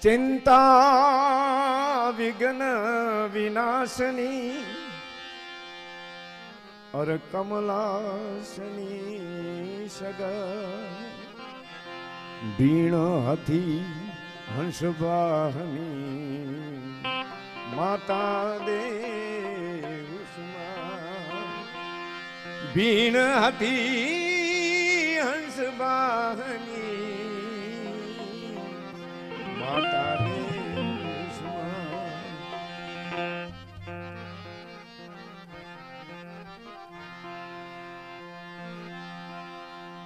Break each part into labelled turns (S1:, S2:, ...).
S1: चिंता विघ्न विनाशनी और कमलासनी सगा बीण हाथी हंस वाहनी माता देव बीण हाथी हंस वाहनी माता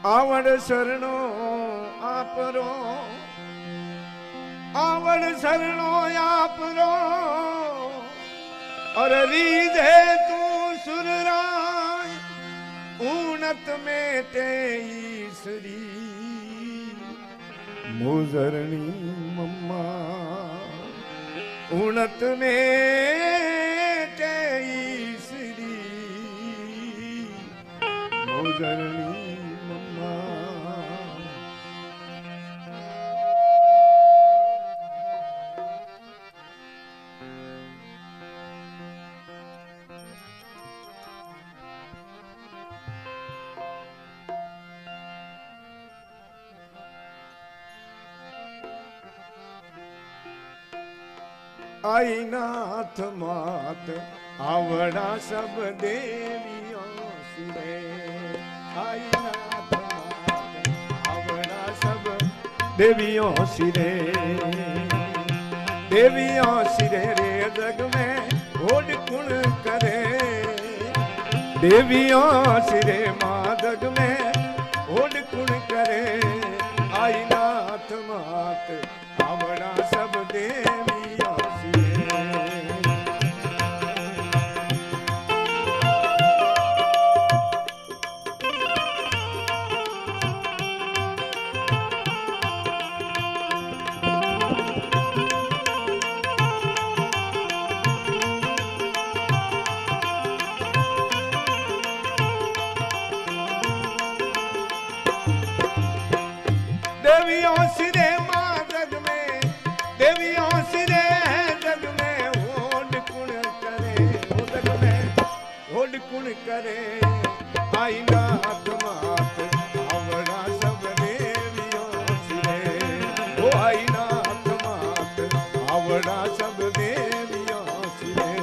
S1: आवड़ शरणो आपरो आवड़ शरणो आपरो और रीधे तू सुरराय ऊनत में तेईसरी मुजरणी मम्मा ऊनत में तेईसरी मुजरणी आई नाथ मात आवड़ा सब देवियों सिरे आई नाथ मात आवड़ा सब देवियों सिरे देवियों सिरे रे जग में ओड कुण करे देवियों सिरे माँ जग में ओड कुण करे आई नाथ मात आवड़ा सब देवियों देवियों सिरे माँ जग में देवियों सिरे जग में ओड कुण करे ओ जग में ओड कुण करे आई नाथ मात आवड़ा सब देवियों सिरे ओ आई नाथ मात आवड़ा सब देवियों सिरे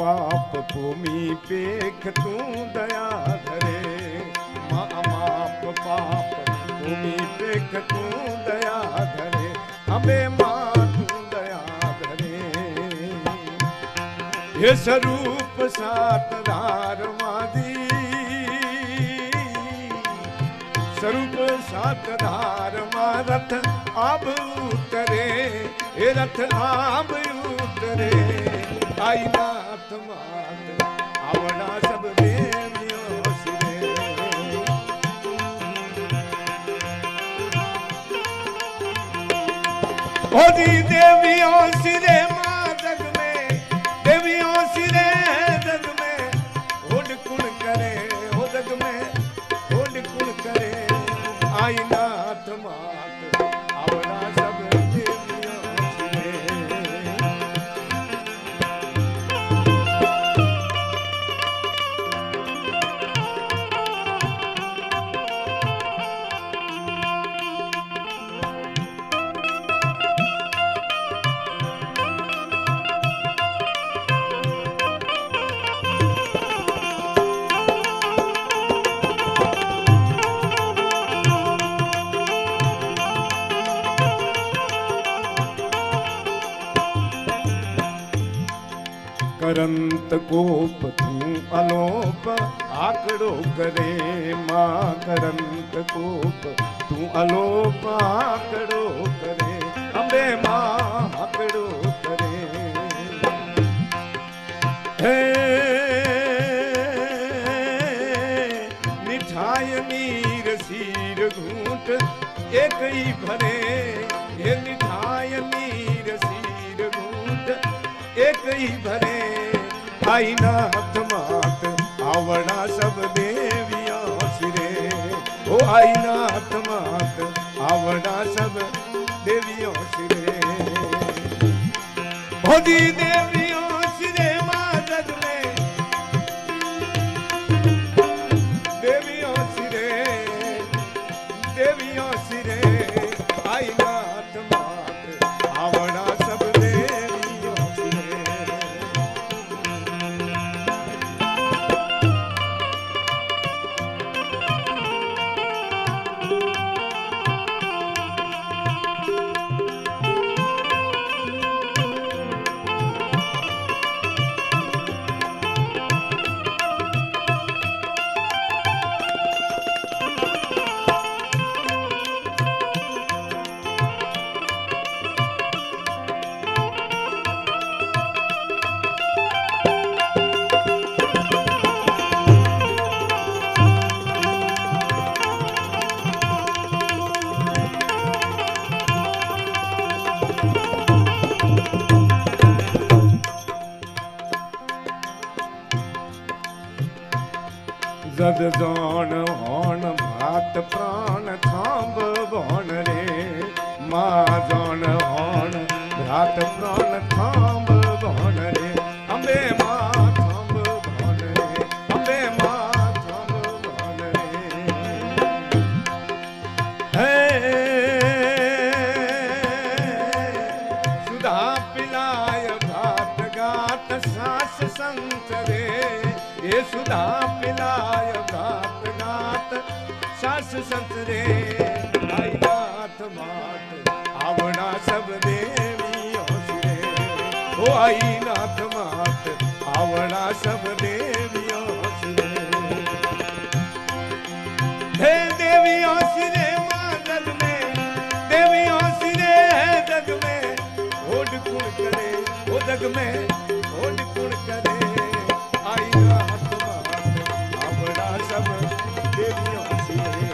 S1: पाप भूमि पेख तू दया धरे माँ माप पाप भूमि पेख तू दया धरे हमें माँ तू दया धरे ये स्वरूप सात धार मादी स्वरूप सात धार मा रथ आब उतरे ये रथ आब उतरे आई नाथ मात आवड़ा सब देवियों सिरे ओ जी देवियों सिरे माँ जग में देवियों सिरे जग में ओड कुण करे ओ जग में ओड कुण करे आई नाथ मात आवड़ा सब करंत कोप तू अलोप आकड़ो करे। माँ करंत कोप तू अलोप आकड़ो करे। अम्बे माँ आकड़ो करे। हे मिठाई नीर सीर घूंट एक ही भरे। हे मिठाई नीर सीर घूंट एक ही भरे। आई नाथ मात आवड़ा सब देवियां सिरे। ओ आई नाथ मात आवड़ा सब देवियों सिरे। होदी देवियों सिरे मादद में देवियों सिरे। देवियों सिरे आई नाथ मात आवड़ा सब देवियों सिरे। जद जान होन भात प्राण थांब भोन रे। माँ जान होन भात प्राण थांब भोन रे। अम्बे माँ थांब भोन रे। अम्बे माँ थांब भोन रे। हे सुधा पिलाय भात गात सास संतरे। ये सुधा पिलाय गात गात सास संतरे। आई नाथ मात आवड़ा सब देवियों सिरे। ओ आई नाथ मात आवड़ा सब देवियों सिरे। हे देवियों सिरे माँ जग में। देवियों सिरे है जग में। ओड कुण करे ओ जग में ओड कुण करे। आई नाथ मात आवड़ा सब देवियों सिरे।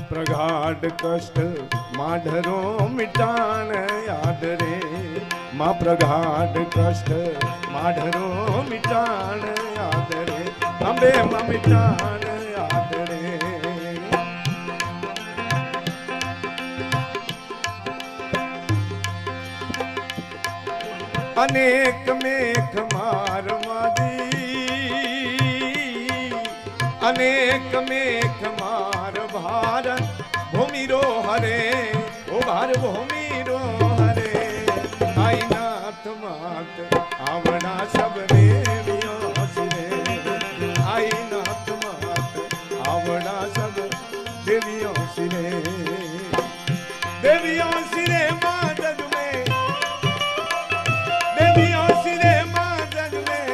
S1: प्रगाढ़ कष्ट माधरो मिटान याद रे। माँ प्रगाढ़ कष्ट माधरो मिटान याद रे। अम्बे माँ मिटान याद रे। अनेक मेघ मार मादी। अनेक मेघ मार भार भूमि रो हरे। ओ भार भूमि रो हरे। आई नाथ मात आवड़ा सब देवियों सिरे। आई नाथ मात आवड़ा सब देवियों सिरे। देवियों सिरे माँ जग में। देवियों सिरे माँ जग में।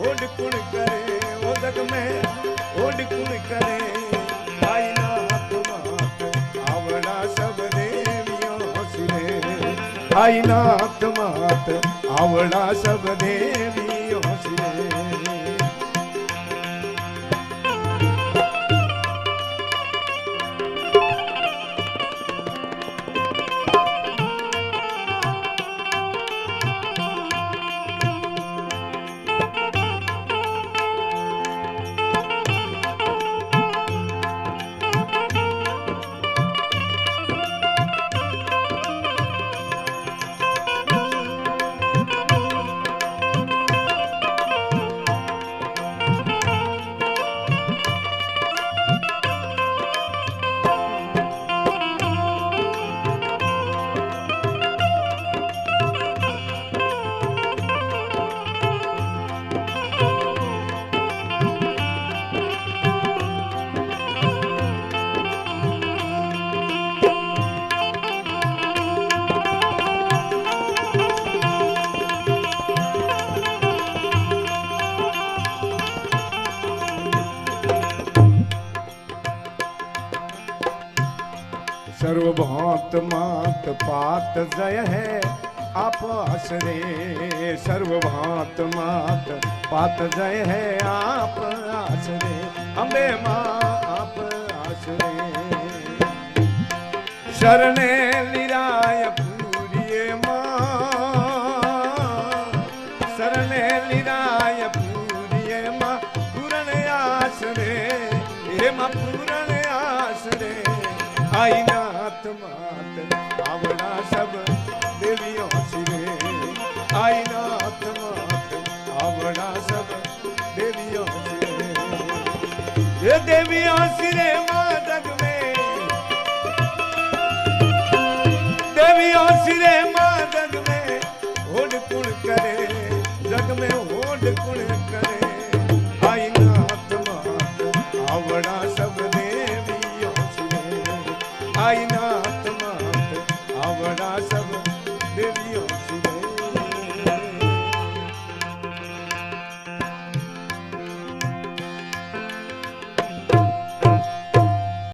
S1: ओड कुण करे ओ जग में ओड कुण करे। आई नाथ मात आवड़ा सब देवियों सिरे। आई नाथ मात आवड़ा सब देवियों सिरे। भात मात पात जय है आप आसरे, सर्व भात मात पात जय है आप आसरे, अम्बे माँ आप आसरे। शरणे लिराय पूरिये माँ, शरणे लिराय पूरिये माँ, पूरण आसरे, हे माँ पूरण आसरे। आई नाथ मात आवड़ा सब देवियों सिरे, आई नाथ मात आवड़ा सब देवियों सिरे। ये देवियों सिरे माँ जग में, देवियों सिरे माँ जग में होड़ कुण करे, जग में होड़ कुण करे। आई नाथ मात आवड़ा सब देवियों सिरे, आई नाथ मात आवड़ा सब